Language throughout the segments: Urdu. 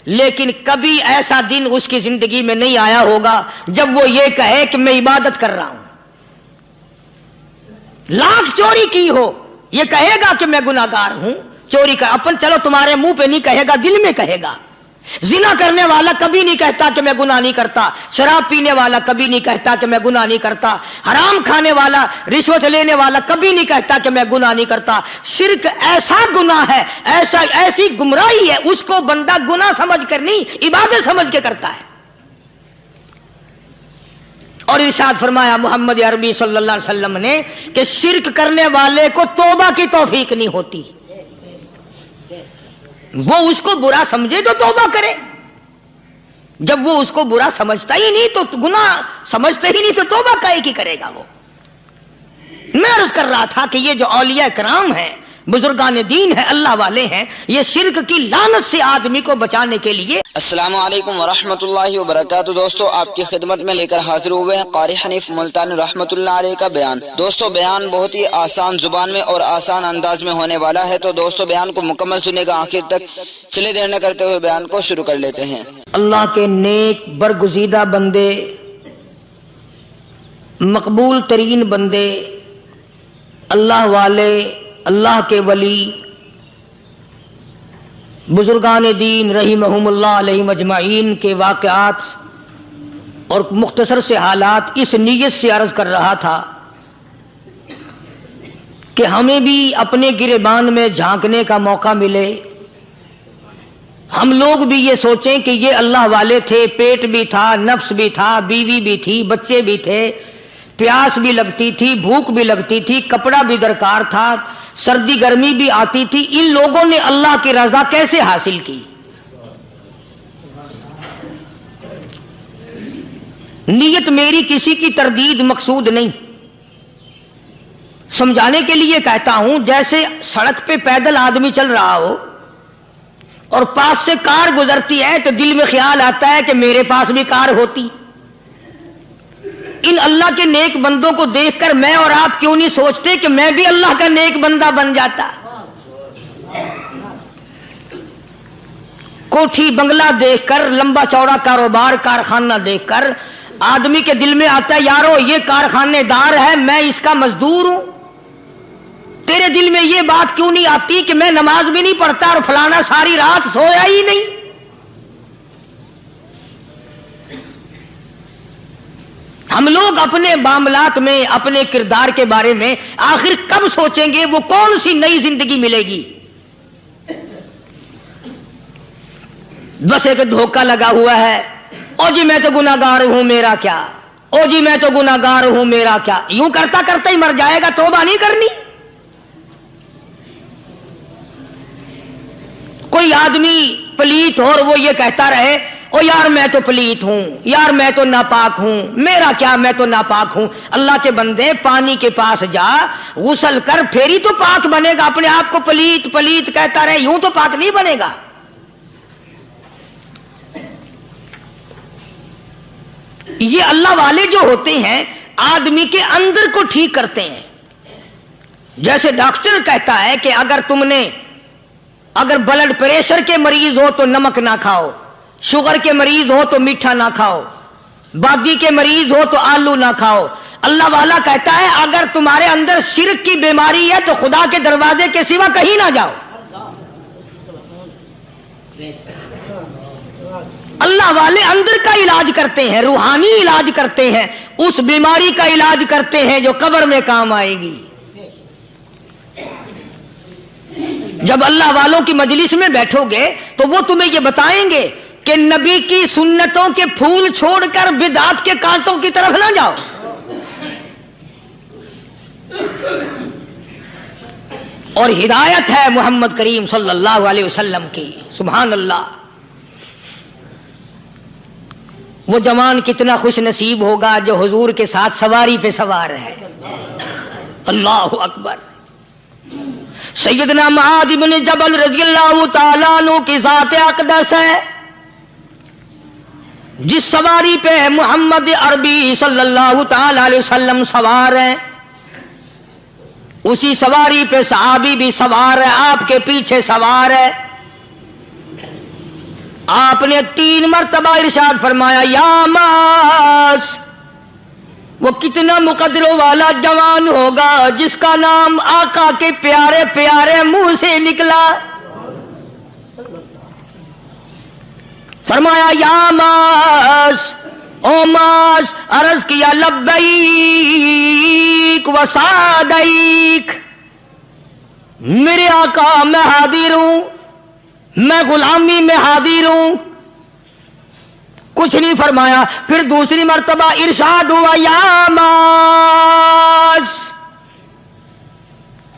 لیکن کبھی ایسا دن اس کی زندگی میں نہیں آیا ہوگا جب وہ یہ کہے کہ میں عبادت کر رہا ہوں. لاکھ چوری کی ہو یہ کہے گا کہ میں گناہگار ہوں. چوری کا اپن چلو تمہارے منہ پہ نہیں کہے گا، دل میں کہے گا. زنا کرنے والا کبھی نہیں کہتا کہ میں گناہ نہیں کرتا. شراب پینے والا کبھی نہیں کہتا کہ میں گناہ نہیں کرتا. حرام کھانے والا، رشوت لینے والا کبھی نہیں کہتا کہ میں گناہ نہیں کرتا. شرک ایسا گناہ ہے، ایسی گمراہی ہے، اس کو بندہ گناہ سمجھ کر نہیں عبادت سمجھ کے کرتا ہے. اور ارشاد فرمایا محمد عربی صلی اللہ علیہ وسلم نے کہ شرک کرنے والے کو توبہ کی توفیق نہیں ہوتی. وہ اس کو برا سمجھے تو توبہ کرے، جب وہ اس کو برا سمجھتا ہی نہیں تو گناہ سمجھتا ہی نہیں تو توبہ کائے کی کرے گا وہ. میں عرض کر رہا تھا کہ یہ جو اولیاء کرام ہیں، بزرگان دین ہیں، اللہ والے ہیں، یہ شرک کی لعنت سے آدمی کو بچانے کے لیے. السلام علیکم ورحمۃ اللہ وبرکاتہ. دوستو آپ کی خدمت میں لے کر حاضر ہوئے ہیں قاری حنیف ملتانی رحمۃ اللہ علیہ کا بیان. دوستو بیان بہت ہی آسان زبان میں اور آسان انداز میں ہونے والا ہے، تو دوستو بیان کو مکمل سنے گا آخر تک. چلے دیر نہ کرتے ہوئے بیان کو شروع کر لیتے ہیں. اللہ کے نیک برگزیدہ بندے، مقبول ترین بندے، اللہ والے، اللہ کے ولی، بزرگان دین رحمہم اللہ علیہ مجمعین کے واقعات اور مختصر سے حالات اس نیت سے عرض کر رہا تھا کہ ہمیں بھی اپنے گریبان میں جھانکنے کا موقع ملے. ہم لوگ بھی یہ سوچیں کہ یہ اللہ والے تھے، پیٹ بھی تھا، نفس بھی تھا، بیوی بھی تھی، بچے بھی تھے، پیاس بھی لگتی تھی، بھوک بھی لگتی تھی، کپڑا بھی درکار تھا، سردی گرمی بھی آتی تھی. ان لوگوں نے اللہ کی رضا کیسے حاصل کی؟ نیت میری کسی کی تردید مقصود نہیں، سمجھانے کے لیے کہتا ہوں. جیسے سڑک پہ پیدل آدمی چل رہا ہو اور پاس سے کار گزرتی ہے تو دل میں خیال آتا ہے کہ میرے پاس بھی کار ہوتی. ان اللہ کے نیک بندوں کو دیکھ کر میں اور آپ کیوں نہیں سوچتے کہ میں بھی اللہ کا نیک بندہ بن جاتا؟ کوٹھی بنگلہ دیکھ کر، لمبا چوڑا کاروبار کارخانہ دیکھ کر آدمی کے دل میں آتا ہے یارو یہ کارخانے دار ہے، میں اس کا مزدور ہوں. تیرے دل میں یہ بات کیوں نہیں آتی کہ میں نماز بھی نہیں پڑھتا اور فلانا ساری رات سویا ہی نہیں؟ ہم لوگ اپنے معاملات میں، اپنے کردار کے بارے میں آخر کب سوچیں گے؟ وہ کون سی نئی زندگی ملے گی؟ بس ایک دھوکہ لگا ہوا ہے، او جی میں تو گناہگار ہوں میرا کیا، او جی میں تو گناہگار ہوں میرا کیا. یوں کرتا کرتا ہی مر جائے گا، توبہ نہیں کرنی. کوئی آدمی پلیت ہو اور وہ یہ کہتا رہے او یار میں تو پلیت ہوں، یار میں تو ناپاک ہوں، میرا کیا میں تو ناپاک ہوں. اللہ کے بندے پانی کے پاس جا، غسل کر، پھر تو پاک بنے گا. اپنے آپ کو پلیت پلیت کہتا رہے، یوں تو پاک نہیں بنے گا. یہ اللہ والے جو ہوتے ہیں آدمی کے اندر کو ٹھیک کرتے ہیں. جیسے ڈاکٹر کہتا ہے کہ اگر بلڈ پریشر کے مریض ہو تو نمک نہ کھاؤ، شوگر کے مریض ہو تو میٹھا نہ کھاؤ، بادی کے مریض ہو تو آلو نہ کھاؤ. اللہ والا کہتا ہے اگر تمہارے اندر شرک کی بیماری ہے تو خدا کے دروازے کے سوا کہیں نہ جاؤ. اللہ والے اندر کا علاج کرتے ہیں، روحانی علاج کرتے ہیں، اس بیماری کا علاج کرتے ہیں جو قبر میں کام آئے گی. جب اللہ والوں کی مجلس میں بیٹھو گے تو وہ تمہیں یہ بتائیں گے کہ نبی کی سنتوں کے پھول چھوڑ کر بدعت کے کانٹوں کی طرف نہ جاؤ. اور ہدایت ہے محمد کریم صلی اللہ علیہ وسلم کی. سبحان اللہ. وہ جوان کتنا خوش نصیب ہوگا جو حضور کے ساتھ سواری پہ سوار ہے. اللہ اکبر. سیدنا معاذ بن جبل رضی اللہ تعالیٰ عنہ کی ذات اقدس ہے، جس سواری پہ محمد عربی صلی اللہ تعالی علیہ وسلم سوار ہیں، اسی سواری پہ صحابی بھی سوار ہے، آپ کے پیچھے سوار ہے. آپ نے 3 مرتبہ ارشاد فرمایا یا ماس، وہ کتنا مقدروں والا جوان ہوگا جس کا نام آقا کے پیارے پیارے منہ سے نکلا. فرمایا یا ماس، او ماس. عرض کیا لبیک و سعدیک، میرے آقا میں حاضر ہوں، میں غلامی میں حاضر ہوں. کچھ نہیں فرمایا. پھر دوسری مرتبہ ارشاد ہوا یا ماس.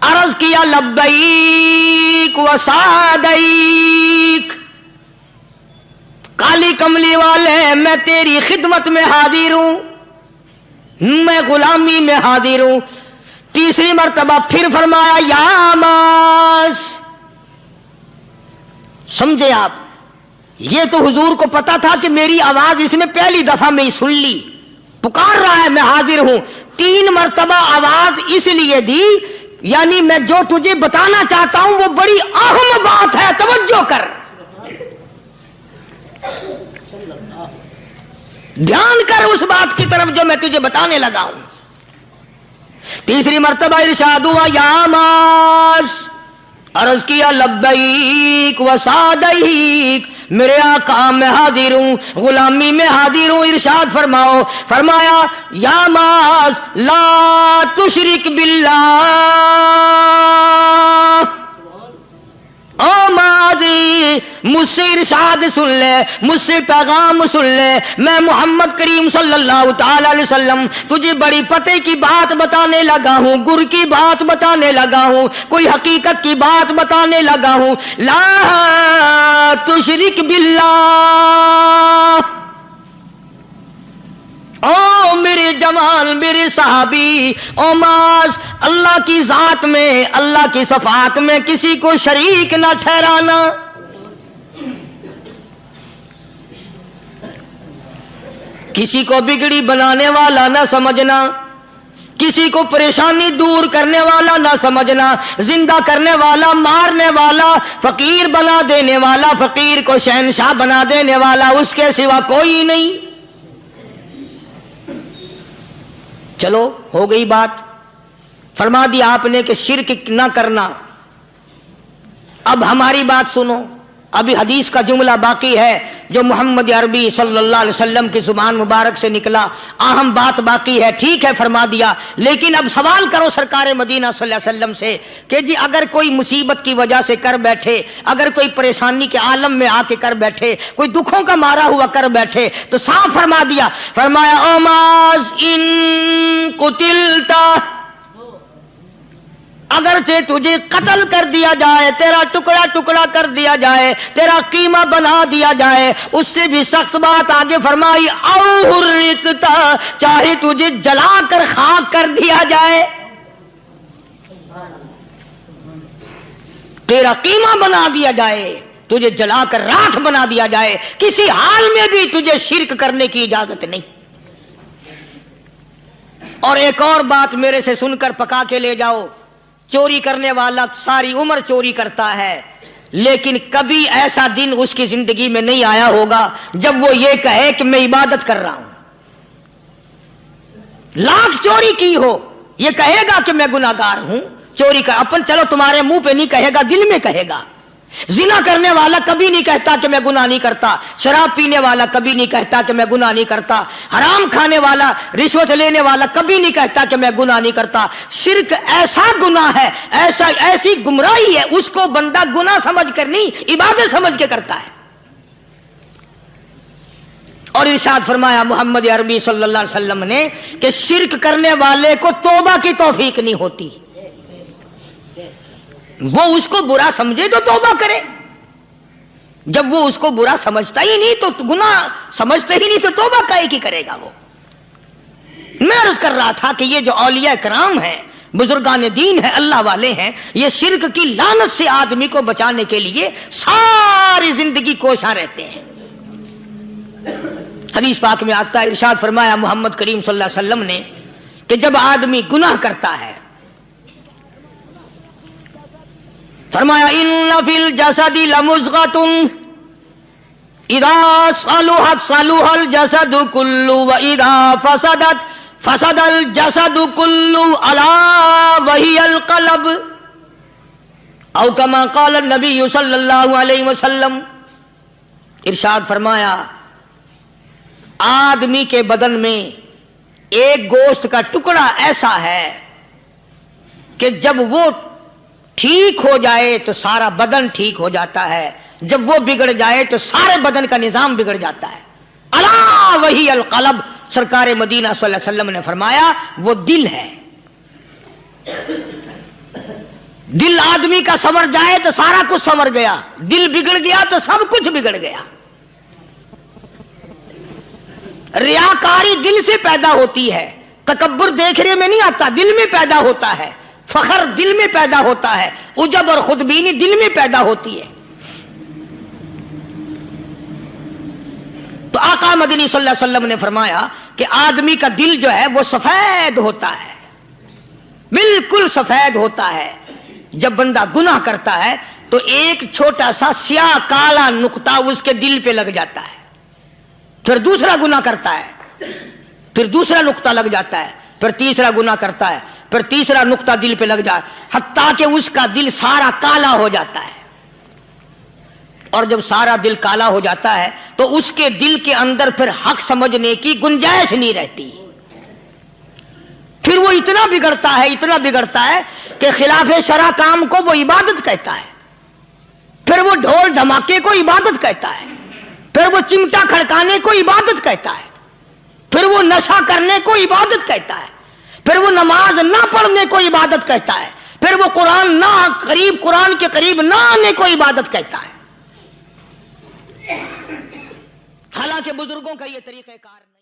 عرض کیا لبیک و سعدیک، کالی کملی والے میں تیری خدمت میں حاضر ہوں، میں غلامی میں حاضر ہوں. تیسری مرتبہ پھر فرمایا یا ماس. سمجھے آپ؟ یہ تو حضور کو پتا تھا کہ میری آواز اس نے پہلی دفعہ میں ہی سن لی، پکار رہا ہے میں حاضر ہوں. 3 مرتبہ آواز اس لیے دی، یعنی میں جو تجھے بتانا چاہتا ہوں وہ بڑی اہم بات ہے، توجہ کر، دھیان کر اس بات کی طرف جو میں تجھے بتانے لگا ہوں. تیسری مرتبہ ارشاد ہوا یا ماس. عرض کیا لبیک و سعدیک، میرے آقا میں حاضر ہوں، غلامی میں حاضر ہوں. ارشاد فرماؤ. فرمایا یا ماس لا تشرک باللہ. او ماضی مجھ سے ارشاد سن لے، مجھ سے پیغام سن لے. میں محمد کریم صلی اللہ تعالی علیہ وسلم تجھے بڑی پتے کی بات بتانے لگا ہوں، گر کی بات بتانے لگا ہوں، کوئی حقیقت کی بات بتانے لگا ہوں. لا تشرک باللہ. او میرے جمال، میرے صحابی، او ماس، اللہ کی ذات میں، اللہ کی صفات میں کسی کو شریک نہ ٹھہرانا. کسی کو بگڑی بنانے والا نہ سمجھنا، کسی کو پریشانی دور کرنے والا نہ سمجھنا، زندہ کرنے والا، مارنے والا، فقیر بنا دینے والا، فقیر کو شہنشاہ بنا دینے والا اس کے سوا کوئی نہیں. چلو ہو گئی بات، فرما دیا آپ نے کہ شرک نہ کرنا. اب ہماری بات سنو، ابھی حدیث کا جملہ باقی ہے جو محمد عربی صلی اللہ علیہ وسلم کی زبان مبارک سے نکلا. اہم بات باقی ہے، ٹھیک ہے فرما دیا، لیکن اب سوال کرو سرکار مدینہ صلی اللہ علیہ وسلم سے کہ جی اگر کوئی مصیبت کی وجہ سے کر بیٹھے، اگر کوئی پریشانی کے عالم میں آ کے کر بیٹھے، کوئی دکھوں کا مارا ہوا کر بیٹھے، تو صاف فرما دیا. فرمایا او ماز ان قتلتا، اگرچہ تجھے قتل کر دیا جائے، تیرا ٹکڑا ٹکڑا کر دیا جائے، تیرا قیمہ بنا دیا جائے، اس سے بھی سخت بات آگے فرمائی او حرقتا، چاہے تجھے جلا کر خاک کر دیا جائے، تیرا قیمہ بنا دیا جائے، تجھے جلا کر راکھ بنا دیا جائے، کسی حال میں بھی تجھے شرک کرنے کی اجازت نہیں. اور ایک اور بات میرے سے سن کر پکا کے لے جاؤ. چوری کرنے والا ساری عمر چوری کرتا ہے، لیکن کبھی ایسا دن اس کی زندگی میں نہیں آیا ہوگا جب وہ یہ کہے کہ میں عبادت کر رہا ہوں. لاکھ چوری کی ہو یہ کہے گا کہ میں گناہگار ہوں. چوری کا اپن چلو تمہارے منہ پہ نہیں کہے گا، دل میں کہے گا. زنا کرنے والا کبھی نہیں کہتا کہ میں گناہ نہیں کرتا، شراب پینے والا کبھی نہیں کہتا کہ میں گناہ نہیں کرتا، حرام کھانے والا، رشوت لینے والا کبھی نہیں کہتا کہ میں گناہ نہیں کرتا. شرک ایسا گناہ ہے، ایسی گمراہی ہے، اس کو بندہ گناہ سمجھ کر نہیں عبادت سمجھ کے کرتا ہے. اور ارشاد فرمایا محمد عربی صلی اللہ علیہ وسلم نے کہ شرک کرنے والے کو توبہ کی توفیق نہیں ہوتی. وہ اس کو برا سمجھے تو توبہ کرے، جب وہ اس کو برا سمجھتا ہی نہیں تو گناہ سمجھتا ہی نہیں تو توبہ کائے کی کرے گا وہ. میں عرض کر رہا تھا کہ یہ جو اولیاء کرام ہیں، بزرگان دین ہیں، اللہ والے ہیں، یہ شرک کی لعنت سے آدمی کو بچانے کے لیے ساری زندگی کوشاں رہتے ہیں. حدیث پاک میں آتا ہے، ارشاد فرمایا محمد کریم صلی اللہ علیہ وسلم نے کہ جب آدمی گناہ کرتا ہے، فرمایا ان فی الجسد لمضغۃ، اذا صلحت صلح الجسد كله واذا فسدت فسد الجسد كله الا وهي القلب او كما قال النبي صلی اللہ علیہ وسلم. ارشاد فرمایا آدمی کے بدن میں ایک گوشت کا ٹکڑا ایسا ہے کہ جب وہ ٹھیک ہو جائے تو سارا بدن ٹھیک ہو جاتا ہے، جب وہ بگڑ جائے تو سارے بدن کا نظام بگڑ جاتا ہے. الا وہی القلب، سرکار مدینہ صلی اللہ علیہ وسلم نے فرمایا وہ دل ہے. دل آدمی کا سنور جائے تو سارا کچھ سنور گیا، دل بگڑ گیا تو سب کچھ بگڑ گیا. ریاکاری دل سے پیدا ہوتی ہے، تکبر دیکھنے میں نہیں آتا، دل میں پیدا ہوتا ہے. فخر دل میں پیدا ہوتا ہے، عجب اور خودبینی دل میں پیدا ہوتی ہے. تو آقا مدنی صلی اللہ علیہ وسلم نے فرمایا کہ آدمی کا دل جو ہے وہ سفید ہوتا ہے، بالکل سفید ہوتا ہے. جب بندہ گناہ کرتا ہے تو ایک چھوٹا سا سیاہ کالا نقطہ اس کے دل پہ لگ جاتا ہے، پھر دوسرا گناہ کرتا ہے، پھر دوسرا نقطہ لگ جاتا ہے، پھر تیسرا گناہ کرتا ہے، پھر تیسرا نقطہ دل پہ لگ جاتا ہے، حتیٰ کہ اس کا دل سارا کالا ہو جاتا ہے. اور جب سارا دل کالا ہو جاتا ہے تو اس کے دل کے اندر پھر حق سمجھنے کی گنجائش نہیں رہتی. پھر وہ اتنا بگڑتا ہے کہ خلاف شرع کام کو وہ عبادت کہتا ہے، پھر وہ ڈھول دھماکے کو عبادت کہتا ہے، پھر وہ چمٹا کھڑکانے کو عبادت کہتا ہے، پھر وہ نشہ کرنے کو عبادت کہتا ہے، پھر وہ نماز نہ پڑھنے کو عبادت کہتا ہے، پھر وہ قرآن کے قریب نہ آنے کو عبادت کہتا ہے. حالانکہ بزرگوں کا یہ طریقہ کار نہیں.